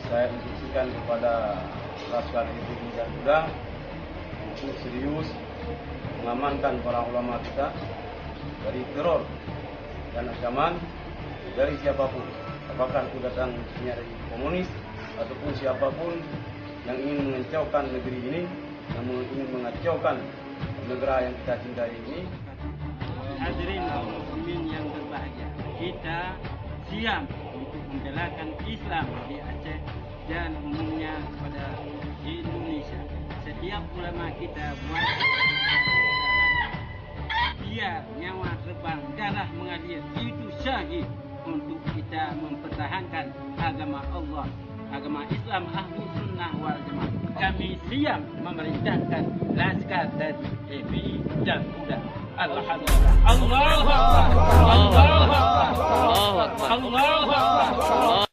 saya instruksikan kepada Laskar FPI dan Udang untuk serius mengamankan para ulama kita dari teror dan ancaman dari siapapun, apakah itu datangnya dari komunis ataupun siapapun yang ingin mengacaukan negeri ini, yang ingin mengacaukan negara yang kita cintai ini. Hadirin kaum muslimin yang berbahagia, kita siap untuk membelakan Islam di Aceh dan umumnya pada Indonesia. Setiap ulama kita buat biar nyawa terbang, darah mengalir, itu syahid untuk kita mempertahankan agama Allah, agama Islam Ahlu Sunnah wal Jamaah. Kami siap memerintahkan Laskar dari FPI dan Udang. Alhamdulillah. Allahu Akbar. Allahu Akbar. Allahu Akbar.